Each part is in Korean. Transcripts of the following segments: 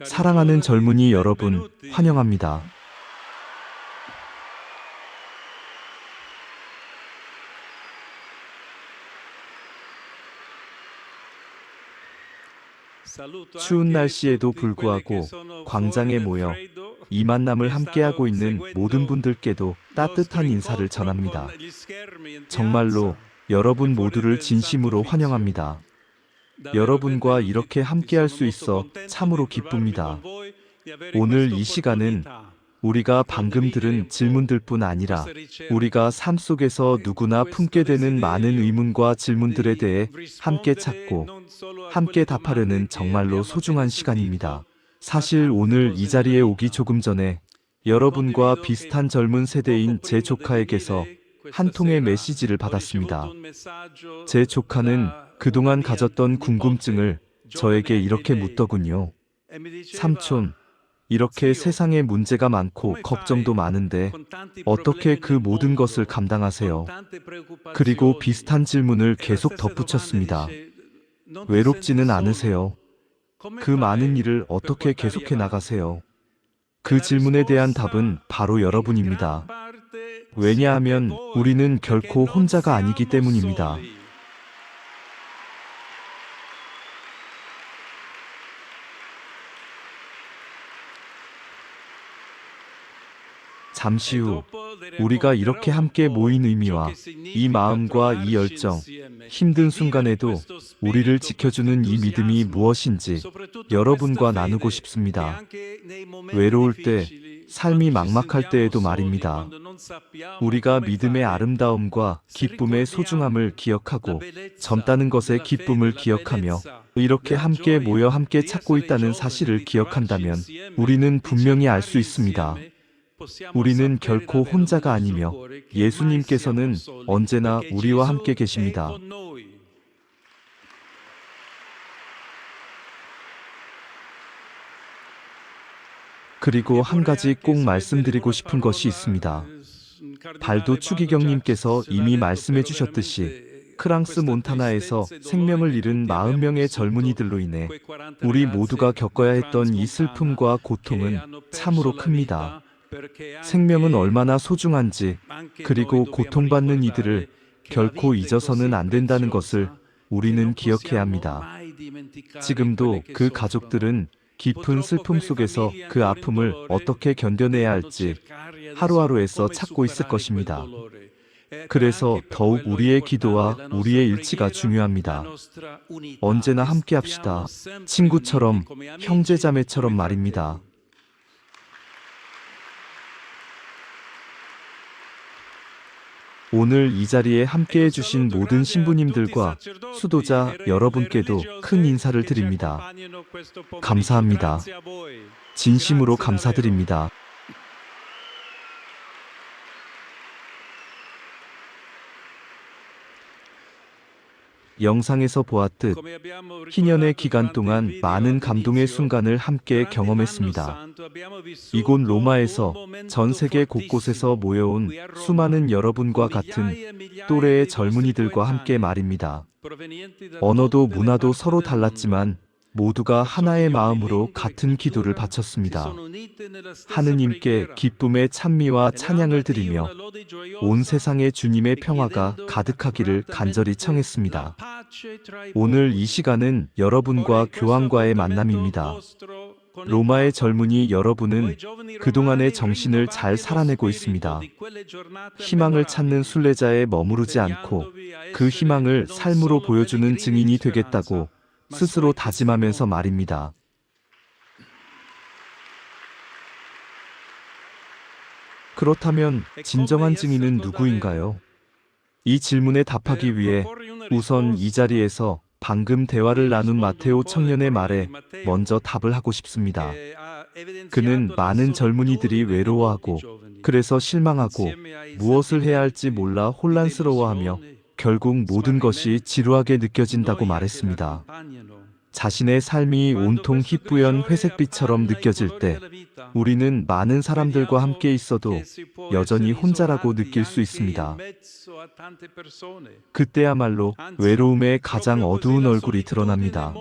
사랑하는 젊은이 여러분, 환영합니다. 추운 날씨에도 불구하고 광장에 모여 이 만남을 함께하고 있는 모든 분들께도 따뜻한 인사를 전합니다. 정말로 여러분 모두를 진심으로 환영합니다. 여러분과 이렇게 함께할 수 있어 참으로 기쁩니다. 오늘 이 시간은 우리가 방금 들은 질문들뿐 아니라 우리가 삶 속에서 누구나 품게 되는 많은 의문과 질문들에 대해 함께 찾고 함께 답하려는 정말로 소중한 시간입니다. 사실 오늘 이 자리에 오기 조금 전에 여러분과 비슷한 젊은 세대인 제 조카에게서 한 통의 메시지를 받았습니다. 제 조카는 그동안 가졌던 궁금증을 저에게 이렇게 묻더군요. 삼촌, 이렇게 세상에 문제가 많고 걱정도 많은데 어떻게 그 모든 것을 감당하세요? 그리고 비슷한 질문을 계속 덧붙였습니다. 외롭지는 않으세요? 그 많은 일을 어떻게 계속해 나가세요? 그 질문에 대한 답은 바로 여러분입니다. 왜냐하면 우리는 결코 혼자가 아니기 때문입니다. 잠시 후 우리가 이렇게 함께 모인 의미와 이 마음과 이 열정, 힘든 순간에도 우리를 지켜주는 이 믿음이 무엇인지 여러분과 나누고 싶습니다. 외로울 때, 삶이 막막할 때에도 말입니다. 우리가 믿음의 아름다움과 기쁨의 소중함을 기억하고 젊다는 것의 기쁨을 기억하며 이렇게 함께 모여 함께 찾고 있다는 사실을 기억한다면 우리는 분명히 알 수 있습니다. 우리는 결코 혼자가 아니며 예수님께서는 언제나 우리와 함께 계십니다. 그리고 한 가지 꼭 말씀드리고 싶은 것이 있습니다. 발도 추기경님께서 이미 말씀해 주셨듯이 프랑스 몬타나에서 생명을 잃은 40명의 젊은이들로 인해 우리 모두가 겪어야 했던 이 슬픔과 고통은 참으로 큽니다. 생명은 얼마나 소중한지, 그리고 고통받는 이들을 결코 잊어서는 안 된다는 것을 우리는 기억해야 합니다. 지금도 그 가족들은 깊은 슬픔 속에서 그 아픔을 어떻게 견뎌내야 할지 하루하루에서 찾고 있을 것입니다. 그래서 더욱 우리의 기도와 우리의 일치가 중요합니다. 언제나 함께 합시다. 친구처럼, 형제자매처럼 말입니다. 오늘 이 자리에 함께해 주신 모든 신부님들과 수도자 여러분께도 큰 인사를 드립니다. 감사합니다. 진심으로 감사드립니다. 영상에서 보았듯 희년의 기간 동안 많은 감동의 순간을 함께 경험했습니다. 이곳 로마에서 전 세계 곳곳에서 모여온 수많은 여러분과 같은 또래의 젊은이들과 함께 말입니다. 언어도 문화도 서로 달랐지만 모두가 하나의 마음으로 같은 기도를 바쳤습니다. 하느님께 기쁨의 찬미와 찬양을 드리며 온 세상에 주님의 평화가 가득하기를 간절히 청했습니다. 오늘 이 시간은 여러분과 교황과의 만남입니다. 로마의 젊은이 여러분은 그동안의 정신을 잘 살아내고 있습니다. 희망을 찾는 순례자에 머무르지 않고 그 희망을 삶으로 보여주는 증인이 되겠다고 스스로 다짐하면서 말입니다. 그렇다면 진정한 증인은 누구인가요? 이 질문에 답하기 위해 우선 이 자리에서 방금 대화를 나눈 마테오 청년의 말에 먼저 답을 하고 싶습니다. 그는 많은 젊은이들이 외로워하고 그래서 실망하고 무엇을 해야 할지 몰라 혼란스러워하며 결국 모든 것이 지루하게 느껴진다고 말했습니다. 자신의 삶이 온통 희뿌연 회색빛처럼 느껴질 때 우리는 많은 사람들과 함께 있어도 여전히 혼자라고 느낄 수 있습니다. 그때야말로 외로움의 가장 어두운 얼굴이 드러납니다.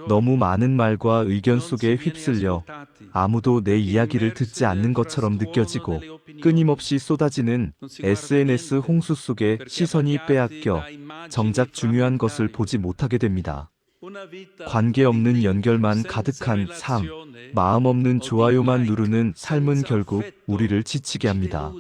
너무 많은 말과 의견 속에 휩쓸려 아무도 내 이야기를 듣지 않는 것처럼 느껴지고 끊임없이 쏟아지는 SNS 홍수 속에 시선이 빼앗겨 정작 중요한 것을 보지 못하게 됩니다. 관계없는 연결만 가득한 삶, 마음 없는 좋아요만 누르는 삶은 결국 우리를 지치게 합니다.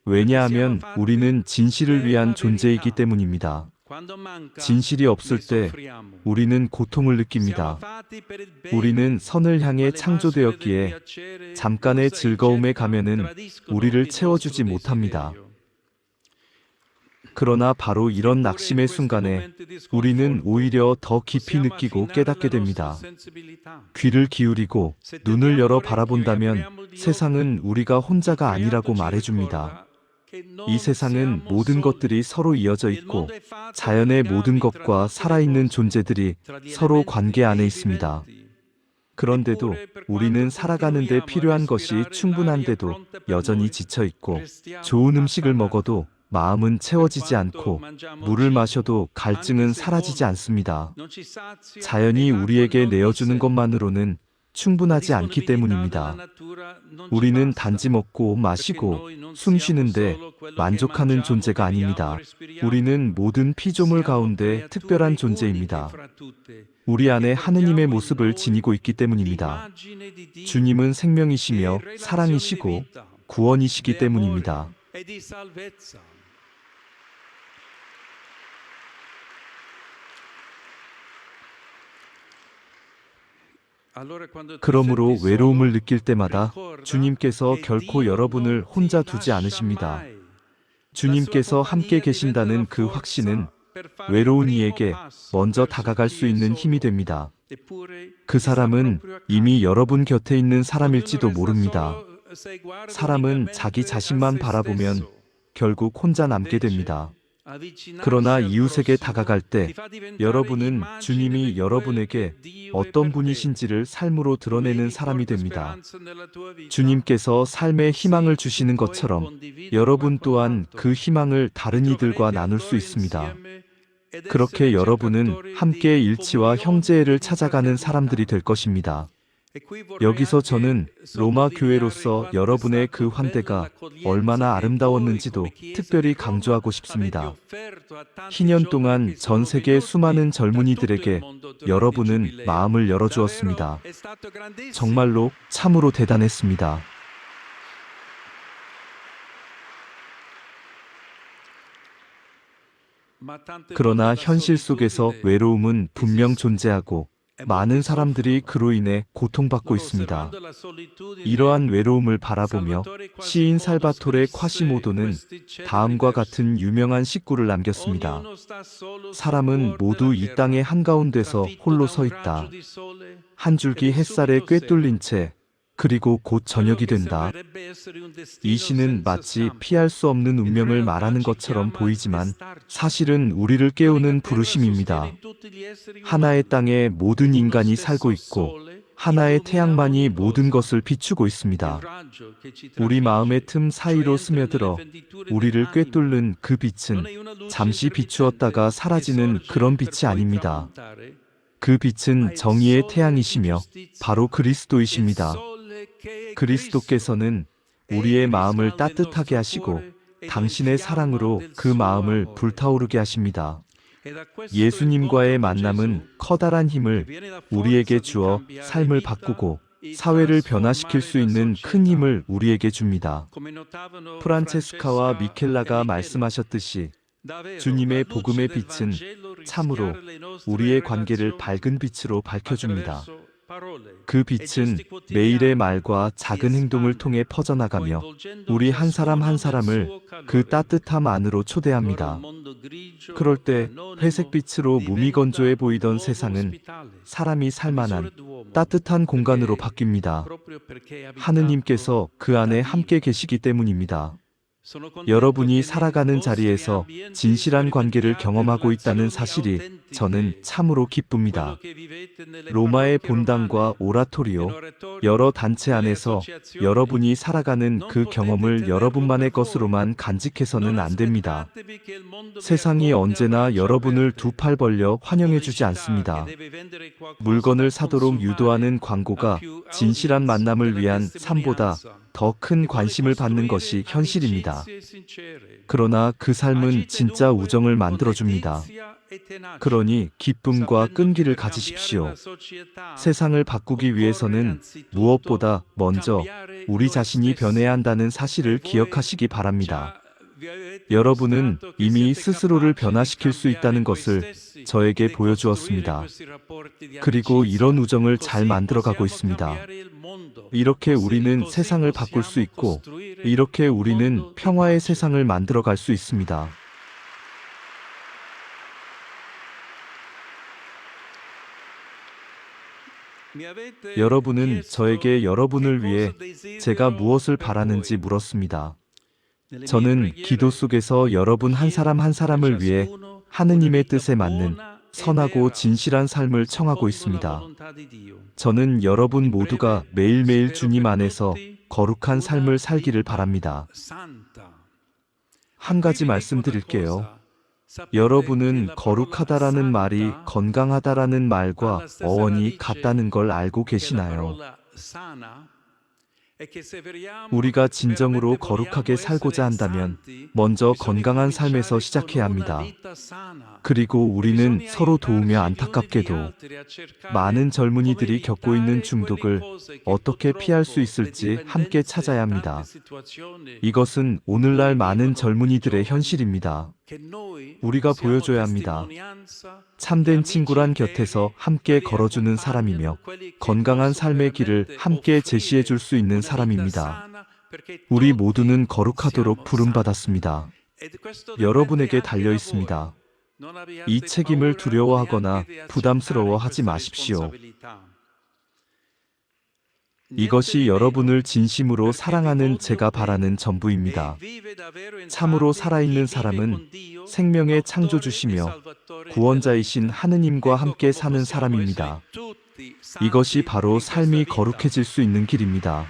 왜냐하면 우리는 진실을 위한 존재이기 때문입니다. 진실이 없을 때 우리는 고통을 느낍니다. 우리는 선을 향해 창조되었기에 잠깐의 즐거움에 가면은 우리를 채워주지 못합니다. 그러나 바로 이런 낙심의 순간에 우리는 오히려 더 깊이 느끼고 깨닫게 됩니다. 귀를 기울이고 눈을 열어 바라본다면 세상은 우리가 혼자가 아니라고 말해줍니다. 이 세상은 모든 것들이 서로 이어져 있고 자연의 모든 것과 살아있는 존재들이 서로 관계 안에 있습니다. 그런데도 우리는 살아가는 데 필요한 것이 충분한데도 여전히 지쳐 있고 좋은 음식을 먹어도 마음은 채워지지 않고 물을 마셔도 갈증은 사라지지 않습니다. 자연이 우리에게 내어주는 것만으로는 충분하지 않기 때문입니다. 우리는 단지 먹고 마시고 숨 쉬는데 만족하는 존재가 아닙니다. 우리는 모든 피조물 가운데 특별한 존재입니다. 우리 안에 하느님의 모습을 지니고 있기 때문입니다. 주님은 생명이시며 사랑이시고 구원이시기 때문입니다. 그러므로 외로움을 느낄 때마다 주님께서 결코 여러분을 혼자 두지 않으십니다. 주님께서 함께 계신다는 그 확신은 외로운 이에게 먼저 다가갈 수 있는 힘이 됩니다. 그 사람은 이미 여러분 곁에 있는 사람일지도 모릅니다. 사람은 자기 자신만 바라보면 결국 혼자 남게 됩니다. 그러나 이웃에게 다가갈 때 여러분은 주님이 여러분에게 어떤 분이신지를 삶으로 드러내는 사람이 됩니다. 주님께서 삶에 희망을 주시는 것처럼 여러분 또한 그 희망을 다른 이들과 나눌 수 있습니다. 그렇게 여러분은 함께 일치와 형제를 찾아가는 사람들이 될 것입니다. 여기서 저는 로마 교회로서 여러분의 그 환대가 얼마나 아름다웠는지도 특별히 강조하고 싶습니다. 희 년 동안 전 세계 수많은 젊은이들에게 여러분은 마음을 열어주었습니다. 정말로 참으로 대단했습니다. 그러나 현실 속에서 외로움은 분명 존재하고 많은 사람들이 그로 인해 고통받고 있습니다. 이러한 외로움을 바라보며 시인 살바토레 콰시모도는 다음과 같은 유명한 시구를 남겼습니다. 사람은 모두 이 땅의 한가운데서 홀로 서 있다. 한 줄기 햇살에 꿰뚫린 채 그리고 곧 저녁이 된다. 이 시는 마치 피할 수 없는 운명을 말하는 것처럼 보이지만 사실은 우리를 깨우는 부르심입니다. 하나의 땅에 모든 인간이 살고 있고 하나의 태양만이 모든 것을 비추고 있습니다. 우리 마음의 틈 사이로 스며들어 우리를 꿰뚫는 그 빛은 잠시 비추었다가 사라지는 그런 빛이 아닙니다. 그 빛은 정의의 태양이시며 바로 그리스도이십니다. 그리스도께서는 우리의 마음을 따뜻하게 하시고 당신의 사랑으로 그 마음을 불타오르게 하십니다. 예수님과의 만남은 커다란 힘을 우리에게 주어 삶을 바꾸고 사회를 변화시킬 수 있는 큰 힘을 우리에게 줍니다. 프란체스카와 미켈라가 말씀하셨듯이 주님의 복음의 빛은 참으로 우리의 관계를 밝은 빛으로 밝혀줍니다. 그 빛은 매일의 말과 작은 행동을 통해 퍼져나가며 우리 한 사람 한 사람을 그 따뜻함 안으로 초대합니다. 그럴 때 회색빛으로 무미건조해 보이던 세상은 사람이 살만한 따뜻한 공간으로 바뀝니다. 하느님께서 그 안에 함께 계시기 때문입니다. 여러분이 살아가는 자리에서 진실한 관계를 경험하고 있다는 사실이 저는 참으로 기쁩니다. 로마의 본당과 오라토리오, 여러 단체 안에서 여러분이 살아가는 그 경험을 여러분만의 것으로만 간직해서는 안 됩니다. 세상이 언제나 여러분을 두 팔 벌려 환영해주지 않습니다. 물건을 사도록 유도하는 광고가 진실한 만남을 위한 삶보다 더 큰 관심을 받는 것이 현실입니다. 그러나 그 삶은 진짜 우정을 만들어줍니다. 그러니 기쁨과 끈기를 가지십시오. 세상을 바꾸기 위해서는 무엇보다 먼저 우리 자신이 변해야 한다는 사실을 기억하시기 바랍니다. 여러분은 이미 스스로를 변화시킬 수 있다는 것을 저에게 보여주었습니다. 그리고 이런 우정을 잘 만들어가고 있습니다. 이렇게 우리는 세상을 바꿀 수 있고, 이렇게 우리는 평화의 세상을 만들어갈 수 있습니다. 여러분은 저에게 여러분을 위해 제가 무엇을 바라는지 물었습니다. 저는 기도 속에서 여러분 한 사람 한 사람을 위해 하느님의 뜻에 맞는 선하고 진실한 삶을 청하고 있습니다. 저는 여러분 모두가 매일매일 주님 안에서 거룩한 삶을 살기를 바랍니다. 한 가지 말씀드릴게요. 여러분은 거룩하다라는 말이 건강하다라는 말과 어원이 같다는 걸 알고 계시나요? 우리가 진정으로 거룩하게 살고자 한다면 먼저 건강한 삶에서 시작해야 합니다. 그리고 우리는 서로 도우며 안타깝게도 많은 젊은이들이 겪고 있는 중독을 어떻게 피할 수 있을지 함께 찾아야 합니다. 이것은 오늘날 많은 젊은이들의 현실입니다. 우리가 보여줘야 합니다. 참된 친구란 곁에서 함께 걸어주는 사람이며 건강한 삶의 길을 함께 제시해 줄 수 있는 사람입니다. 우리 모두는 거룩하도록 부름받았습니다. 여러분에게 달려 있습니다. 이 책임을 두려워하거나 부담스러워하지 마십시오. 이것이 여러분을 진심으로 사랑하는 제가 바라는 전부입니다. 참으로 살아있는 사람은 생명의 창조주시며 구원자이신 하느님과 함께 사는 사람입니다. 이것이 바로 삶이 거룩해질 수 있는 길입니다.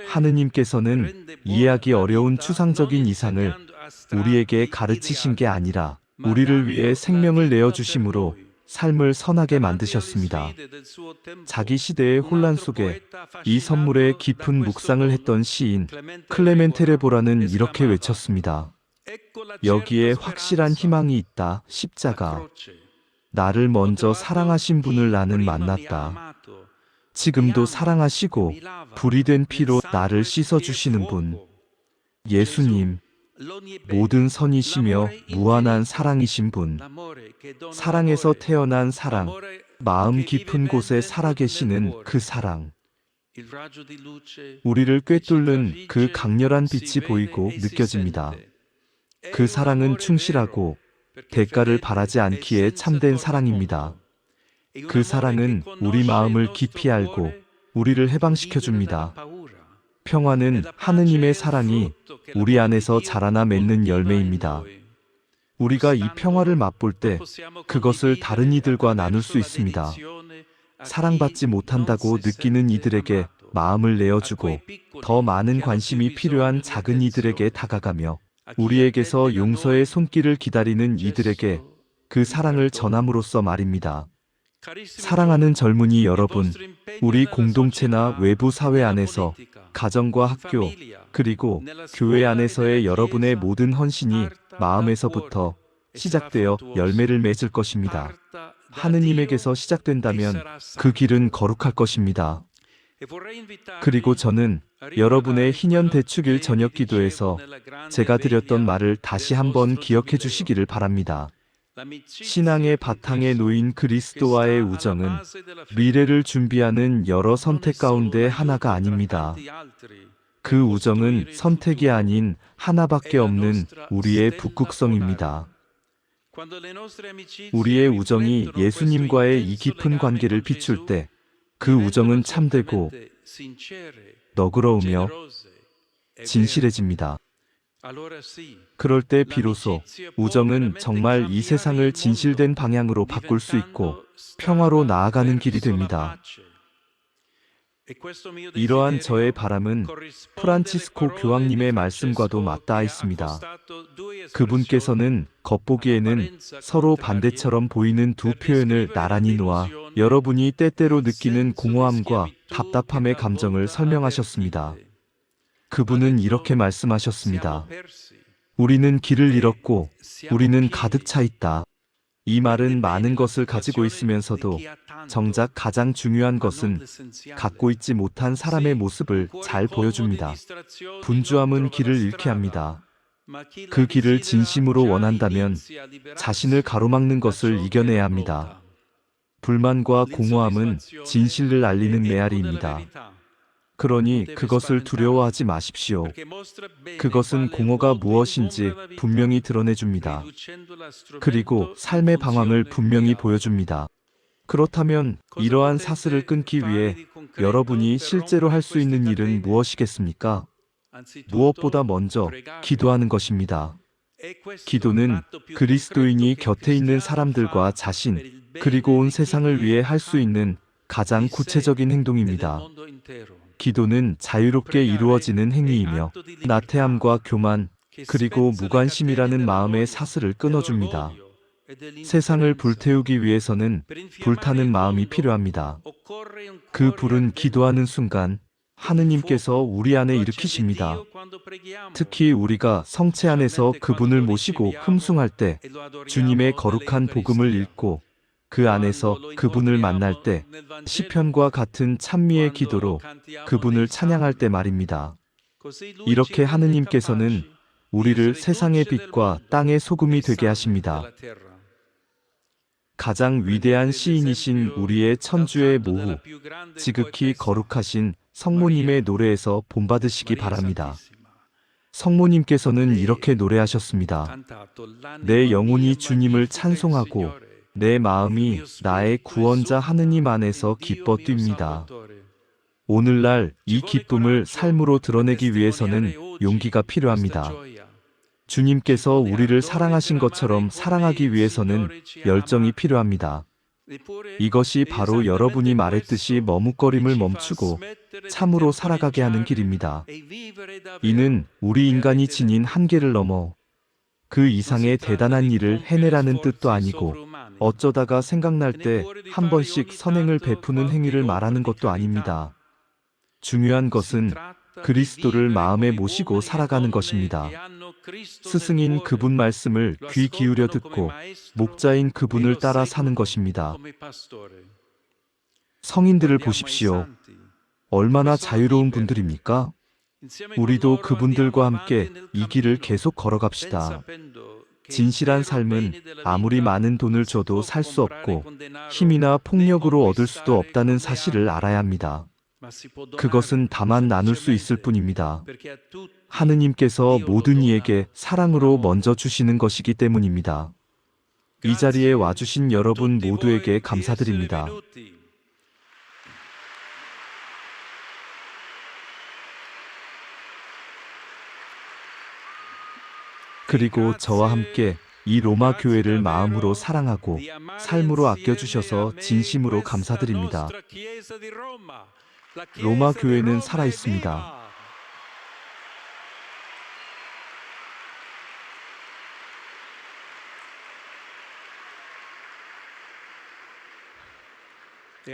하느님께서는 이해하기 어려운 추상적인 이상을 우리에게 가르치신 게 아니라 우리를 위해 생명을 내어주심으로 삶을 선하게 만드셨습니다. 자기 시대의 혼란 속에 이 선물에 깊은 묵상을 했던 시인 클레멘테레보라는 이렇게 외쳤습니다. 여기에 확실한 희망이 있다. 십자가. 나를 먼저 사랑하신 분을 나는 만났다. 지금도 사랑하시고 불이 된 피로 나를 씻어주시는 분. 예수님. 모든 선이시며 무한한 사랑이신 분. 사랑에서 태어난 사랑, 마음 깊은 곳에 살아계시는 그 사랑. 우리를 꿰뚫는 그 강렬한 빛이 보이고 느껴집니다. 그 사랑은 충실하고 대가를 바라지 않기에 참된 사랑입니다. 그 사랑은 우리 마음을 깊이 알고 우리를 해방시켜 줍니다. 평화는 하느님의 사랑이 우리 안에서 자라나 맺는 열매입니다. 우리가 이 평화를 맛볼 때 그것을 다른 이들과 나눌 수 있습니다. 사랑받지 못한다고 느끼는 이들에게 마음을 내어주고 더 많은 관심이 필요한 작은 이들에게 다가가며 우리에게서 용서의 손길을 기다리는 이들에게 그 사랑을 전함으로써 말입니다. 사랑하는 젊은이 여러분, 우리 공동체나 외부 사회 안에서 가정과 학교, 그리고 교회 안에서의 여러분의 모든 헌신이 마음에서부터 시작되어 열매를 맺을 것입니다. 하느님에게서 시작된다면 그 길은 거룩할 것입니다. 그리고 저는 여러분의 희년 대축일 저녁 기도에서 제가 드렸던 말을 다시 한번 기억해 주시기를 바랍니다. 신앙의 바탕에 놓인 그리스도와의 우정은 미래를 준비하는 여러 선택 가운데 하나가 아닙니다. 그 우정은 선택이 아닌 하나밖에 없는 우리의 북극성입니다. 우리의 우정이 예수님과의 이 깊은 관계를 비출 때 그 우정은 참되고 너그러우며 진실해집니다. 그럴 때 비로소 우정은 정말 이 세상을 진실된 방향으로 바꿀 수 있고 평화로 나아가는 길이 됩니다. 이러한 저의 바람은 프란치스코 교황님의 말씀과도 맞닿아 있습니다. 그분께서는 겉보기에는 서로 반대처럼 보이는 두 표현을 나란히 놓아 여러분이 때때로 느끼는 공허함과 답답함의 감정을 설명하셨습니다. 그분은 이렇게 말씀하셨습니다. 우리는 길을 잃었고 우리는 가득 차 있다. 이 말은 많은 것을 가지고 있으면서도 정작 가장 중요한 것은 갖고 있지 못한 사람의 모습을 잘 보여줍니다. 분주함은 길을 잃게 합니다. 그 길을 진심으로 원한다면 자신을 가로막는 것을 이겨내야 합니다. 불만과 공허함은 진실을 알리는 메아리입니다. 그러니 그것을 두려워하지 마십시오. 그것은 공허가 무엇인지 분명히 드러내줍니다. 그리고 삶의 방황을 분명히 보여줍니다. 그렇다면 이러한 사슬을 끊기 위해 여러분이 실제로 할 수 있는 일은 무엇이겠습니까? 무엇보다 먼저 기도하는 것입니다. 기도는 그리스도인이 곁에 있는 사람들과 자신, 그리고 온 세상을 위해 할 수 있는 가장 구체적인 행동입니다. 기도는 자유롭게 이루어지는 행위이며 나태함과 교만, 그리고 무관심이라는 마음의 사슬을 끊어줍니다. 세상을 불태우기 위해서는 불타는 마음이 필요합니다. 그 불은 기도하는 순간 하느님께서 우리 안에 일으키십니다. 특히 우리가 성체 안에서 그분을 모시고 흠숭할 때, 주님의 거룩한 복음을 읽고 그 안에서 그분을 만날 때, 시편과 같은 찬미의 기도로 그분을 찬양할 때 말입니다. 이렇게 하느님께서는 우리를 세상의 빛과 땅의 소금이 되게 하십니다. 가장 위대한 시인이신 우리의 천주의 모후, 지극히 거룩하신 성모님의 노래에서 본받으시기 바랍니다. 성모님께서는 이렇게 노래하셨습니다. 내 영혼이 주님을 찬송하고 내 마음이 나의 구원자 하느님 안에서 기뻐 뜁니다. 오늘날 이 기쁨을 삶으로 드러내기 위해서는 용기가 필요합니다. 주님께서 우리를 사랑하신 것처럼 사랑하기 위해서는 열정이 필요합니다. 이것이 바로 여러분이 말했듯이 머뭇거림을 멈추고 참으로 살아가게 하는 길입니다. 이는 우리 인간이 지닌 한계를 넘어 그 이상의 대단한 일을 해내라는 뜻도 아니고 어쩌다가 생각날 때 한 번씩 선행을 베푸는 행위를 말하는 것도 아닙니다. 중요한 것은 그리스도를 마음에 모시고 살아가는 것입니다. 스승인 그분 말씀을 귀 기울여 듣고 목자인 그분을 따라 사는 것입니다. 성인들을 보십시오. 얼마나 자유로운 분들입니까? 우리도 그분들과 함께 이 길을 계속 걸어갑시다. 진실한 삶은 아무리 많은 돈을 줘도 살 수 없고 힘이나 폭력으로 얻을 수도 없다는 사실을 알아야 합니다. 그것은 다만 나눌 수 있을 뿐입니다. 하느님께서 모든 이에게 사랑으로 먼저 주시는 것이기 때문입니다. 이 자리에 와주신 여러분 모두에게 감사드립니다. 그리고 저와 함께 이 로마 교회를 마음으로 사랑하고 삶으로 아껴주셔서 진심으로 감사드립니다. 로마 교회는 살아있습니다.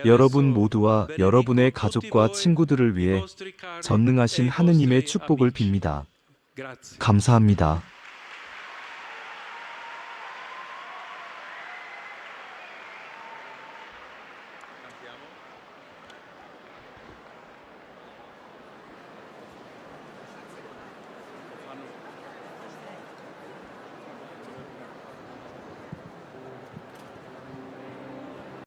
여러분 모두와 여러분의 가족과 친구들을 위해 전능하신 하느님의 축복을 빕니다. 감사합니다.